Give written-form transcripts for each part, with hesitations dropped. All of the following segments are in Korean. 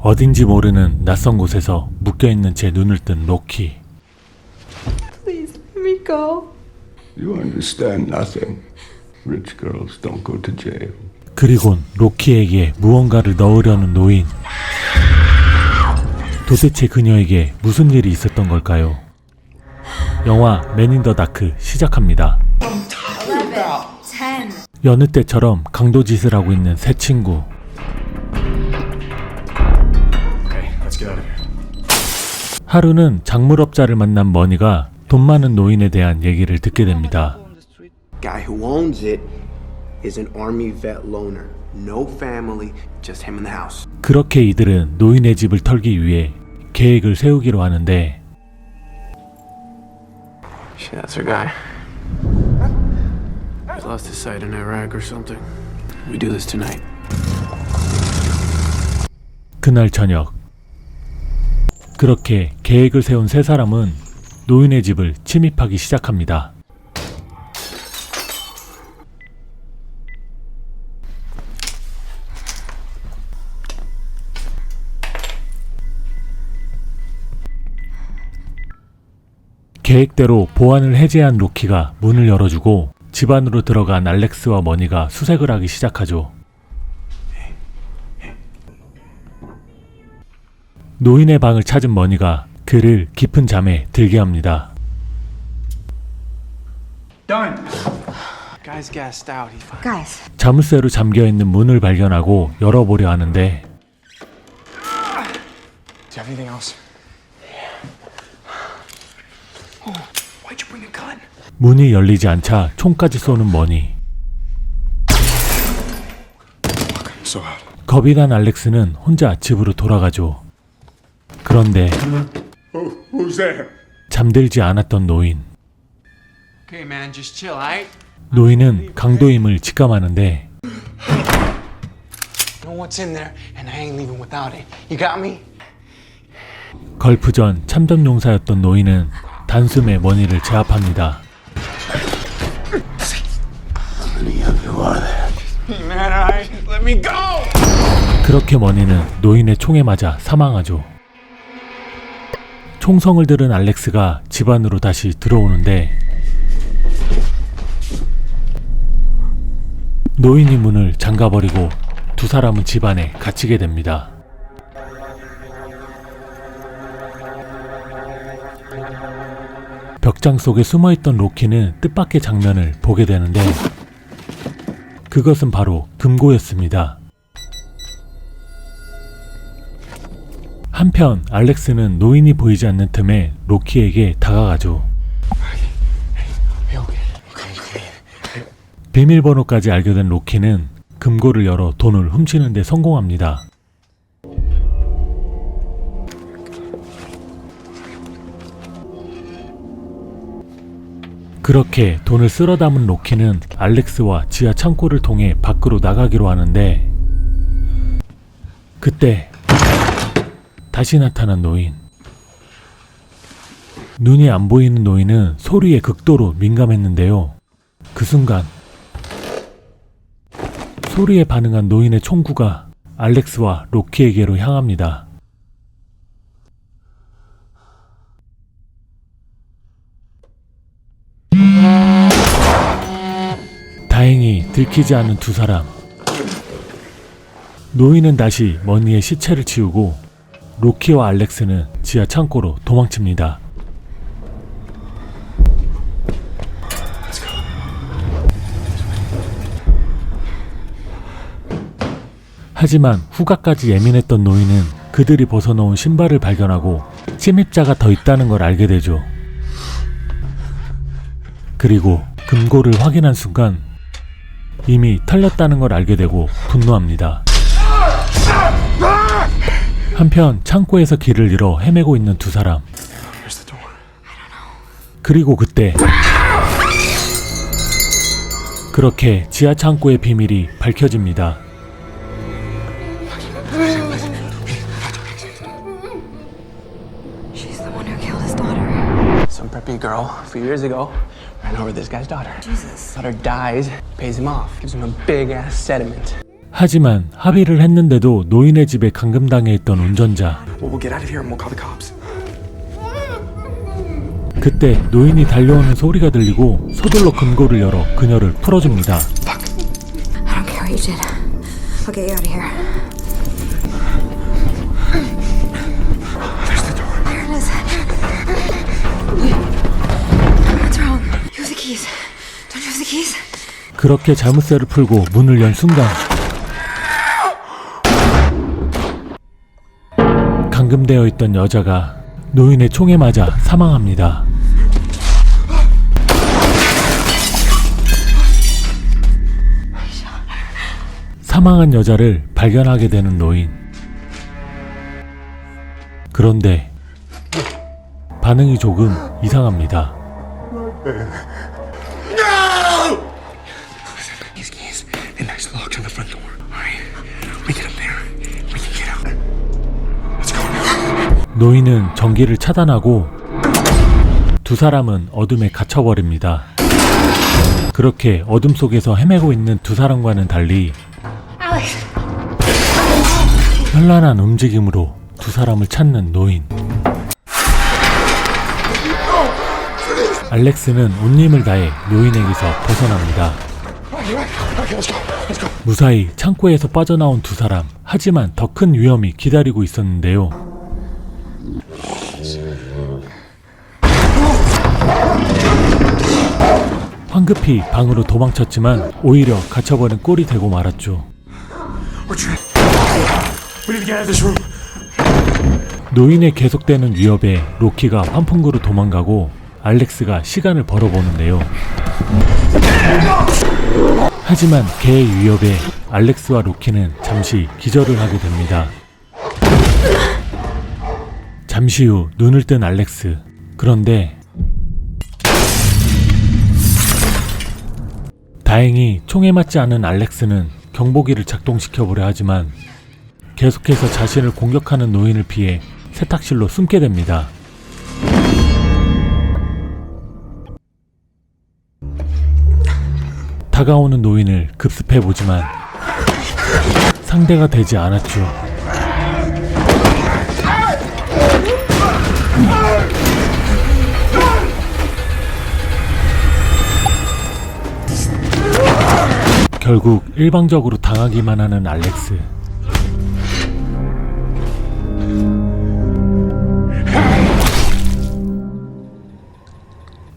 어딘지 모르는 낯선 곳에서 묶여있는 채 눈을 뜬 로키. Please let me go. You understand nothing. Rich girls don't go to jail. 그리곤 로키에게 무언가를 넣으려는 노인. 도대체 그녀에게 무슨 일이 있었던 걸까요? 영화 맨 인 더 다크 시작합니다. 11, 10. 여느 때처럼 강도짓을 하고 있는 새 친구. 하루는 작물업자를 만난 머니가 돈 많은 노인에 대한 얘기를 듣게 됩니다. Guy who owns it is an army vet loner. No family, just him in the house. 그렇게 이들은 노인의 집을 털기 위해 계획을 세우기로 하는데 Shit, that's our guy. He's lost his sight in Iraq or something. We do this tonight. 그날 저녁 그렇게 계획을 세운 세 사람은 노인의 집을 침입하기 시작합니다. 계획대로 보안을 해제한 로키가 문을 열어주고 집 안으로 들어간 알렉스와 머니가 수색을 하기 시작하죠. 노인의 방을 찾은 머니가 그를 깊은 잠에 들게 합니다. Done. Guy's gassed out. He's fine. Guys, 자물쇠로 잠겨있는 문을 발견하고 열어보려 하는데 Do you have anything else? Oh, why'd you bring a gun? 문이 열리지 않자 총까지 쏘는 머니. So out. 겁이 난 알렉스는 혼자 집으로 돌아가죠. 그런데 Who's there? 잠들지 않았던 노인. Okay, man, just chill, alright? 노인은 강도임을 직감하는데 Know what's in there, and I ain't leaving without it. You got me? 걸프전 참전용사였던 노인은 단숨에 머니를 제압합니다. Hey, man, alright? Let me go! 그렇게 머니는 노인의 총에 맞아 사망하죠. 총성을 들은 알렉스가 집 안으로 다시 들어오는데 노인이 문을 잠가버리고 두 사람은 집 안에 갇히게 됩니다. 벽장 속에 숨어있던 로키는 뜻밖의 장면을 보게 되는데 그것은 바로 금고였습니다. 한편 알렉스는 노인이 보이지 않는 틈에 로키에게 다가가죠. 비밀번호까지 알게 된 로키는 금고를 열어 돈을 훔치는 데 성공합니다. 그렇게 돈을 쓸어 담은 로키는 알렉스와 지하 창고를 통해 밖으로 나가기로 하는데 그때 다시 나타난 노인. 눈이 안 보이는 노인은 소리에 극도로 민감했는데요. 그 순간 소리에 반응한 노인의 총구가 알렉스와 로키에게로 향합니다. 다행히 들키지 않은 두 사람. 노인은 다시 머니의 시체를 치우고 로키와 알렉스는 지하 창고로 도망칩니다. 하지만 후각까지 예민했던 노인은 그들이 벗어놓은 신발을 발견하고 침입자가 더 있다는 걸 알게 되죠. 그리고 금고를 확인한 순간 이미 털렸다는 걸 알게 되고 분노합니다. 한편 창고에서 길을 잃어 헤매고 있는 두 사람. 그리고 그때 그렇게 지하 창고의 비밀이 밝혀집니다. she's the one who killed his daughter. Some preppy girl a few years ago ran over this guy's daughter. Jesus. Daughter dies, pays him off, gives him a big ass sediment. 하지만 합의를 했는데도 노인의 집에 감금당해 있던 운전자. Well, we'll get out of here and we'll call the cops. 그때 노인이 달려오는 소리가 들리고 서둘러 금고를 열어 그녀를 풀어줍니다. I don't care what you did. I'll get you out of here. There's the door. There it is. What's wrong? Use the keys. Don't you have the keys? 그렇게 자물쇠를 풀고 문을 연 순간 감금되어 있던 여자가 노인의 총에 맞아 사망합니다. 사망한 여자를 발견하게 되는 노인. 그런데 반응이 조금 이상합니다. These keys and there's locks on the front door. All right, we get up there. We can get out. Let's go now. 노인은 전기를 차단하고 두 사람은 어둠에 갇혀버립니다. 그렇게 어둠 속에서 헤매고 있는 두 사람과는 달리 현란한 움직임으로 두 사람을 찾는 노인. 알렉스는 온 힘을 다해 노인에게서 벗어납니다. 무사히 창고에서 빠져나온 두 사람. 하지만 더 큰 위험이 기다리고 있었는데요. 황급히 방으로 도망쳤지만 오히려 갇혀버린 꼴이 되고 말았죠. We're trapped. We need to get out of this room. 노인의 계속되는 위협에 로키가 환풍구로 도망가고 알렉스가 시간을 벌어보는데요. 하지만 개의 위협에 알렉스와 로키는 잠시 기절을 하게 됩니다. 잠시 후 눈을 뜬 알렉스. 그런데 다행히 총에 맞지 않은 알렉스는 경보기를 작동시켜보려 하지만 계속해서 자신을 공격하는 노인을 피해 세탁실로 숨게 됩니다. 다가오는 노인을 급습해보지만 상대가 되지 않았죠. 결국 일방적으로 당하기만 하는 알렉스.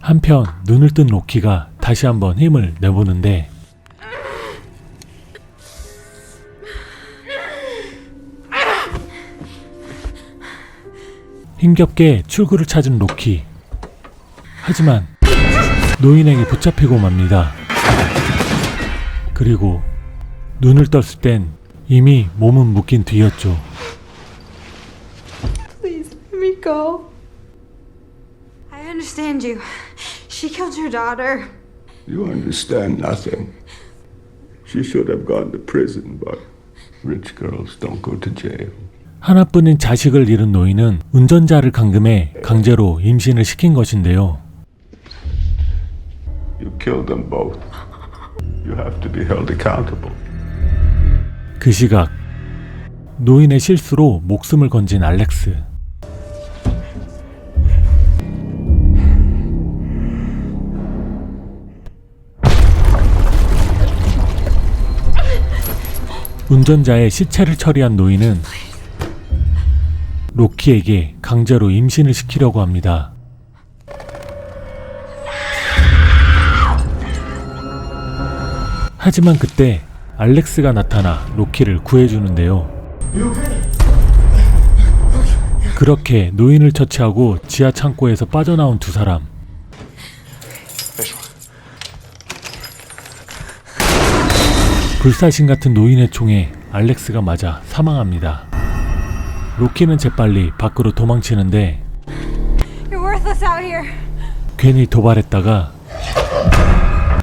한편 눈을 뜬 로키가 다시 한번 힘을 내보는데 힘겹게 출구를 찾은 로키. 하지만 노인에게 붙잡히고 맙니다. 그리고 눈을 떴을 땐 이미 몸은 묶인 뒤였죠. Please let me go. I understand you. She killed your daughter. You understand nothing. She should have gone to prison, but rich girls don't go to jail. 하나뿐인 자식을 잃은 노인은 운전자를 감금해 강제로 임신을 시킨 것인데요. You killed them both. You have to be held accountable. 그 시각 노인의 실수로 목숨을 건진 알렉스. 운전자의 시체를 처리한 노인은 로키에게 강제로 임신을 시키려고 합니다. 하지만 그때 알렉스가 나타나 로키를 구해주는데요. 그렇게 노인을 처치하고 지하 창고에서 빠져나온 두 사람. 불사신 같은 노인의 총에 알렉스가 맞아 사망합니다. 로키는 재빨리 밖으로 도망치는데 You're worthless out here. 괜히 도발했다가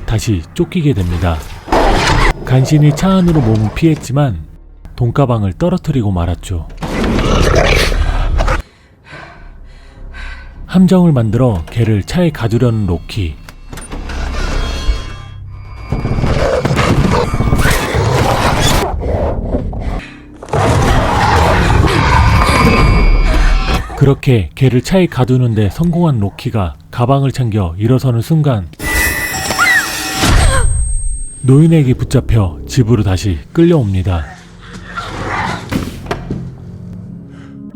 다시 쫓기게 됩니다. 간신히 차 안으로 몸은 피했지만 돈가방을 떨어뜨리고 말았죠. 함정을 만들어 걔를 차에 가두려는 로키. 그렇게 걔를 차에 가두는데 성공한 로키가 가방을 챙겨 일어서는 순간 노인에게 붙잡혀 집으로 다시 끌려옵니다.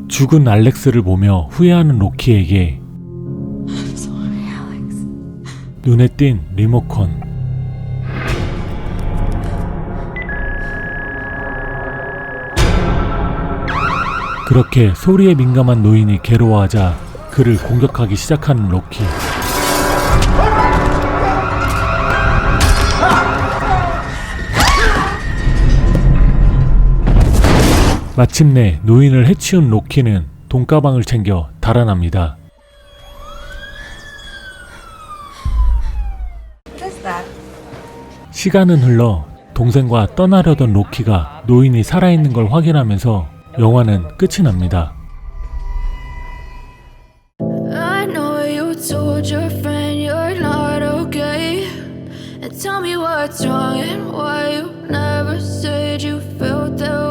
죽은 알렉스를 보며 후회하는 로키에게 눈에 띈 리모컨. 그렇게 소리에 민감한 노인이 괴로워하자 그를 공격하기 시작하는 로키. 마침내 노인을 해치운 로키는 돈가방을 챙겨 달아납니다. 시간은 흘러 동생과 떠나려던 로키가 노인이 살아있는 걸 확인하면서 영화는 끝이 납니다. I know you told your friend you're not okay. And tell me what's wrong and why you never said you felt that way.